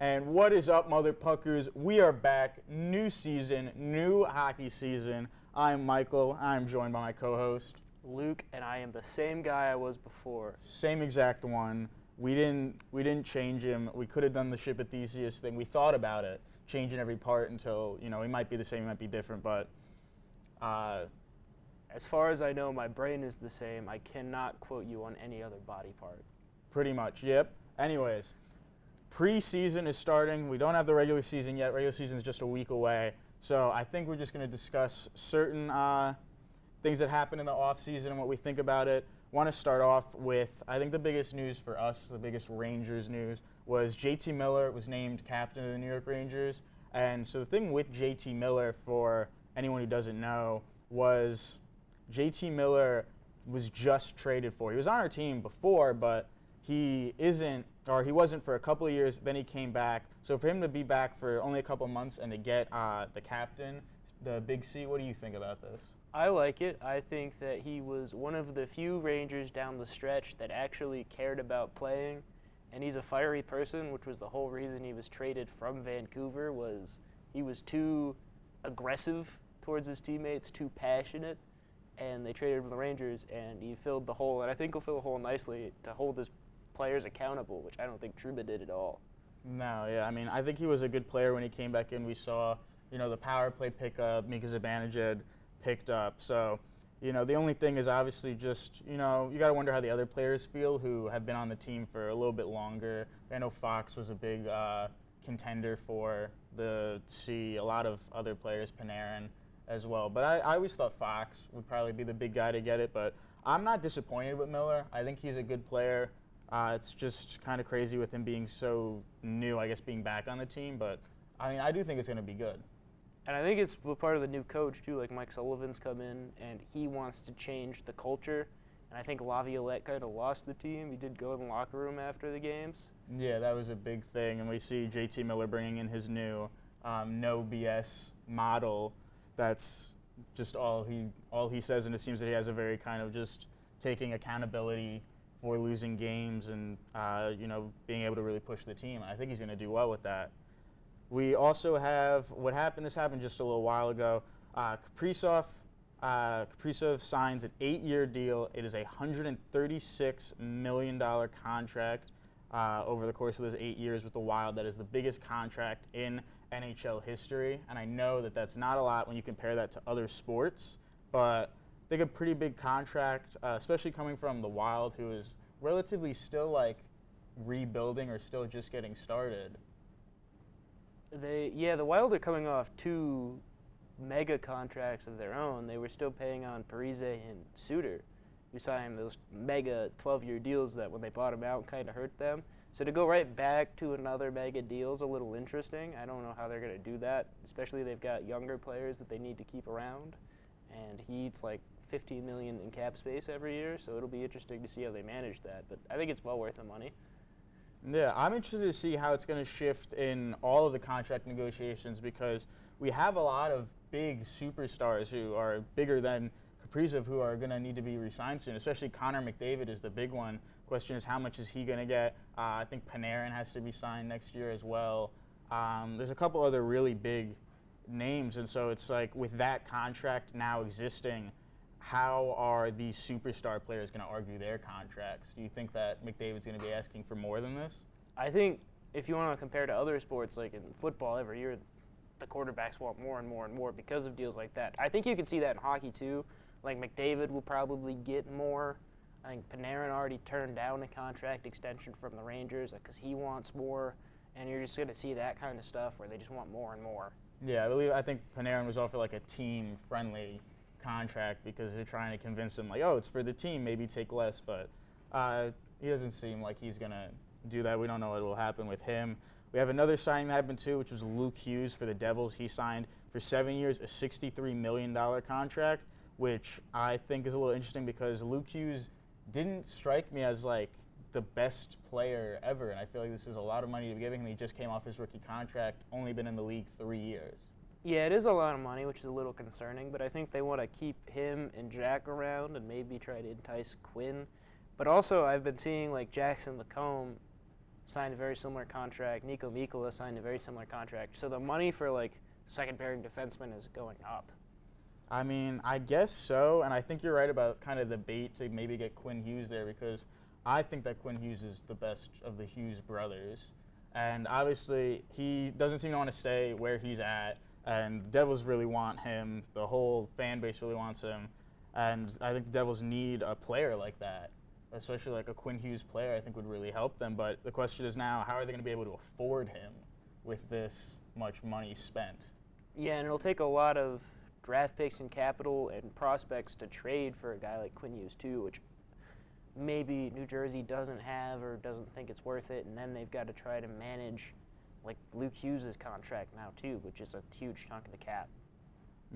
And what is up, mother puckers? We are back. New season, new hockey season. I'm Michael. I'm joined by my co-host Luke, and I am the same guy I was before. Same exact one. We didn't change him. We could have done the Ship at Theseus thing. We thought about it, changing every part until, he might be the same, he might be different, but as far as I know, my brain is the same. I cannot quote you on any other body part. Pretty much, yep. Anyways, PreSeason is starting. We don't have the regular season yet. Regular season is just a week away. So I think we're just going to discuss certain things that happened in the offseason and what we think about it. Want to start off with, I think the biggest news for us, the biggest Rangers news, was JT Miller was named captain of the New York Rangers. And so the thing with JT Miller, for anyone who doesn't know, was JT Miller was just traded for. He was on our team before, but he wasn't for a couple of years, then he came back. So for him to be back for only a couple of months and to get the captain, the Big C, what do you think about this? I like it. I think that he was one of the few Rangers down the stretch that actually cared about playing, and he's a fiery person, which was the whole reason he was traded from Vancouver. Was he was too aggressive towards his teammates, too passionate, and they traded him to the Rangers, and he filled the hole, and I think he'll fill the hole nicely to hold his players accountable, which I don't think Trouba did at all. No, yeah, I mean, I think he was a good player when he came back in. We saw, the power play pick up, Mika Zibanejad picked up. So, the only thing is obviously just, you got to wonder how the other players feel who have been on the team for a little bit longer. I know Fox was a big contender for the C, a lot of other players, Panarin as well. But I always thought Fox would probably be the big guy to get it. But I'm not disappointed with Miller. I think he's a good player. It's just kind of crazy with him being so new, I guess, being back on the team. But, I do think it's going to be good. And I think it's part of the new coach, too. Like, Mike Sullivan's come in, and he wants to change the culture. And I think Laviolette kind of lost the team. He did go in the locker room after the games. Yeah, that was a big thing. And we see JT Miller bringing in his new no BS model. That's just all he says, and it seems that he has a very kind of just taking accountability for losing games and, being able to really push the team. I think he's going to do well with that. We also have this happened just a little while ago. Kaprizov signs an 8-year deal. It is a $136 million contract over the course of those 8 years with the Wild. That is the biggest contract in NHL history. And I know that that's not a lot when you compare that to other sports, but I think a pretty big contract, especially coming from the Wild, who is relatively still rebuilding or still just getting started. The Wild are coming off 2 mega contracts of their own. They were still paying on Parise and Suter, who signed those mega 12-year deals that when they bought them out kind of hurt them. So to go right back to another mega deal is a little interesting. I don't know how they're going to do that, especially they've got younger players that they need to keep around. And he eats $15 million in cap space every year, so it'll be interesting to see how they manage that. But I think it's well worth the money. Yeah, I'm interested to see how it's going to shift in all of the contract negotiations because we have a lot of big superstars who are bigger than Kaprizov who are going to need to be re-signed soon, especially Connor McDavid is the big one. Question is, how much is he going to get? I think Panarin has to be signed next year as well. There's a couple other really big names, and so it's with that contract now existing, how are these superstar players going to argue their contracts? Do you think that McDavid's going to be asking for more than this? I think if you want to compare to other sports, like in football, every year the quarterbacks want more and more and more because of deals like that. I think you can see that in hockey too. McDavid will probably get more. I think Panarin already turned down a contract extension from the Rangers because he wants more, and you're just going to see that kind of stuff where they just want more and more. Yeah, I think Panarin was offered a team-friendly contract because they're trying to convince him it's for the team, maybe take less, but he doesn't seem like he's going to do that. We don't know what will happen with him. We have another signing that happened too, which was Luke Hughes for the Devils. He signed for 7 years a $63 million contract, which I think is a little interesting because Luke Hughes didn't strike me as the best player ever, and I feel like this is a lot of money to be giving him. He just came off his rookie contract, only been in the league 3 years. Yeah, it is a lot of money, which is a little concerning, but I think they want to keep him and Jack around and maybe try to entice Quinn. But also, I've been seeing Jackson LaCombe signed a very similar contract. Nico Mikkola signed a very similar contract. So the money for like second pairing defensemen is going up. I mean, I guess so, and I think you're right about kind of the bait to maybe get Quinn Hughes there, because I think that Quinn Hughes is the best of the Hughes brothers. And obviously, he doesn't seem to want to stay where he's at, and the Devils really want him. The whole fan base really wants him. And I think the Devils need a player like that, especially like a Quinn Hughes player, I think would really help them. But the question is now, how are they going to be able to afford him with this much money spent? Yeah, and it'll take a lot of draft picks and capital and prospects to trade for a guy like Quinn Hughes too, which maybe New Jersey doesn't have or doesn't think it's worth it, and then they've got to try to manage like Luke Hughes' contract now too, which is a huge chunk of the cap.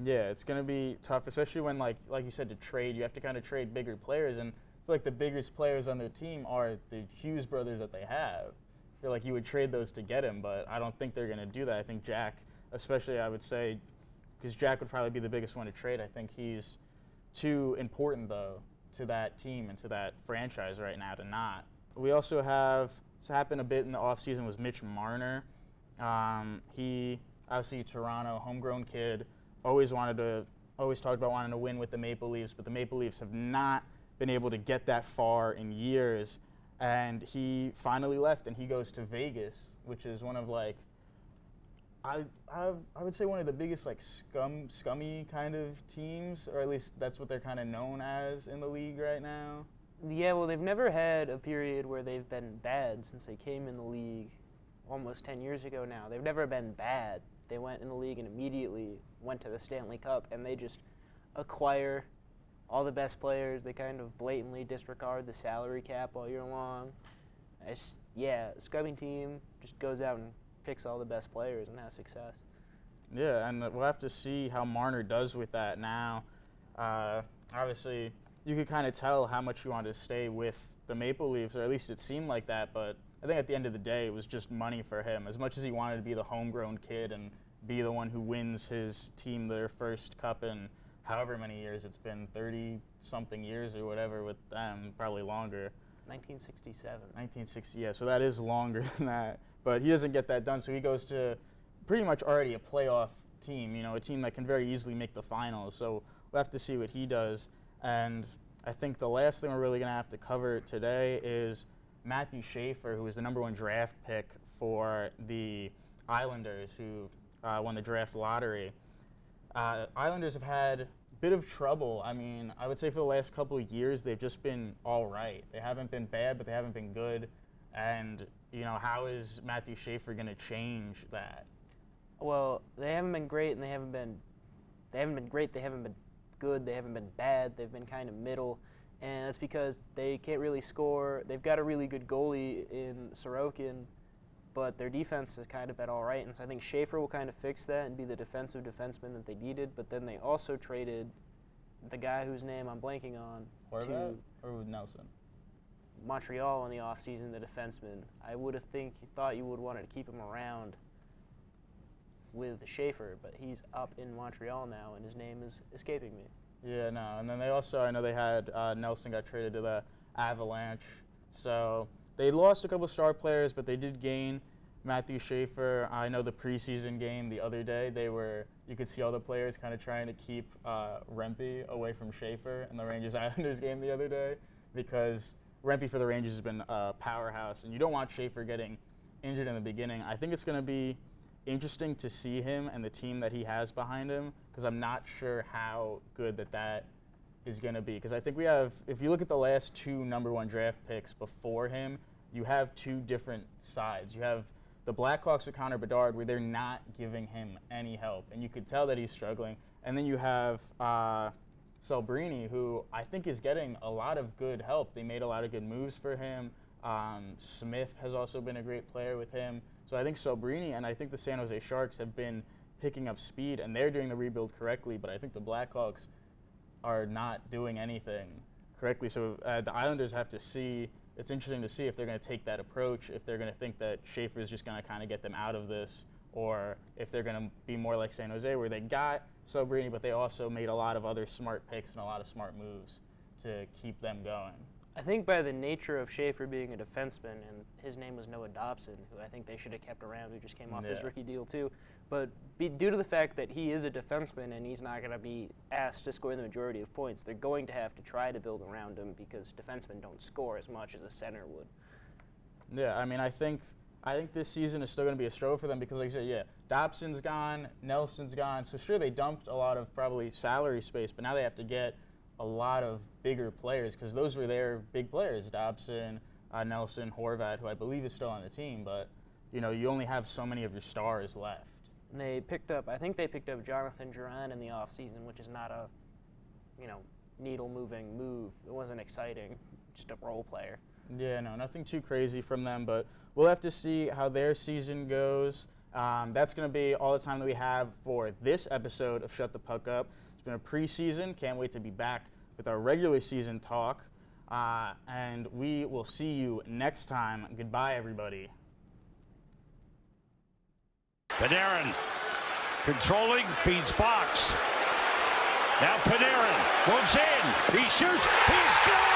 Yeah, it's going to be tough, especially when, like you said, to trade, you have to kind of trade bigger players, and I feel like the biggest players on their team are the Hughes brothers that they have. I feel like you would trade those to get him, but I don't think they're going to do that. I think Jack, especially I would say, because Jack would probably be the biggest one to trade. I think he's too important, though, to that team and to that franchise right now to not. We also have, this happened a bit in the offseason, was Mitch Marner. He, obviously, Toronto, homegrown kid, always talked about wanting to win with the Maple Leafs, but the Maple Leafs have not been able to get that far in years. And he finally left, and he goes to Vegas, which is one of, like, I would say one of the biggest, like, scummy kind of teams, or at least that's what they're kind of known as in the league right now. Yeah, well, they've never had a period where they've been bad since they came in the league almost 10 years ago now. They've never been bad. They went in the league and immediately went to the Stanley Cup, and they just acquire all the best players. They kind of blatantly disregard the salary cap all year long. A scummy team just goes out and picks all the best players and has success. Yeah, and we'll have to see how Marner does with that now. Obviously, you could kind of tell how much he wanted to stay with the Maple Leafs, or at least it seemed like that, but I think at the end of the day, it was just money for him. As much as he wanted to be the homegrown kid and be the one who wins his team their first cup in however many years it's been, 30-something years or whatever with them, probably longer. 1967. 1960, yeah, so that is longer than that. But he doesn't get that done, so he goes to pretty much already a playoff team, a team that can very easily make the finals. So we'll have to see what he does. And I think the last thing we're really going to have to cover today is Matthew Schaefer, who was the number 1 draft pick for the Islanders, who won the draft lottery. Islanders have had a bit of trouble. I mean, I would say for the last couple of years, they've just been all right. They haven't been bad, but they haven't been good. And, how is Matthew Schaefer going to change that? Well, they haven't been great, and they haven't been great, they haven't been good, they haven't been bad, they've been kind of middle. And that's because they can't really score. They've got a really good goalie in Sorokin, but their defense has kind of been all right. And so I think Schaefer will kind of fix that and be the defensive defenseman that they needed. But then they also traded the guy whose name I'm blanking on Horvat or Nelson? Montreal in the offseason, the defenseman. I would have thought you would want to keep him around with Schaefer, but he's up in Montreal now, and his name is escaping me. Yeah, no. And then they also, I know they had Nelson got traded to the Avalanche. So they lost a couple star players, but they did gain Matthew Schaefer. I know the preseason game the other day, you could see all the players kind of trying to keep Rempe away from Schaefer in the Rangers-Islanders game the other day, because Rempe for the Rangers has been a powerhouse, and you don't want Schaefer getting injured in the beginning. I think it's going to be interesting to see him and the team that he has behind him, because I'm not sure how good that is going to be. Because I think we have, if you look at the last 2 number 1 draft picks before him, you have 2 different sides. You have the Blackhawks with Connor Bedard, where they're not giving him any help, and you could tell that he's struggling. And then you have Celebrini, who I think is getting a lot of good help. They made a lot of good moves for him. Smith has also been a great player with him. So I think Celebrini and I think the San Jose Sharks have been picking up speed, and they're doing the rebuild correctly, but I think the Blackhawks are not doing anything correctly. So the Islanders have to see. It's interesting to see if they're going to take that approach, if they're going to think that Schaefer is just going to kind of get them out of this, or if they're going to be more like San Jose, where they got Celebrini, but they also made a lot of other smart picks and a lot of smart moves to keep them going. I think by the nature of Schaefer being a defenseman, and his name was Noah Dobson, who I think they should have kept around, who just came off his rookie deal too. But due to the fact that he is a defenseman and he's not going to be asked to score the majority of points, they're going to have to try to build around him because defensemen don't score as much as a center would. Yeah, I mean, I think this season is still going to be a struggle for them because, like I said, Dobson's gone, Nelson's gone. So sure, they dumped a lot of probably salary space, but now they have to get a lot of bigger players because those were their big players, Dobson, Nelson, Horvat, who I believe is still on the team. But, you only have so many of your stars left. And I think they picked up Jonathan Duran in the offseason, which is not a, needle-moving move. It wasn't exciting, just a role player. Yeah, no, nothing too crazy from them, but we'll have to see how their season goes. That's going to be all the time that we have for this episode of Shut the Puck Up. It's been a preseason. Can't wait to be back with our regular season talk. And we will see you next time. Goodbye, everybody. Panarin controlling, feeds Fox. Now Panarin moves in. He shoots. He scores!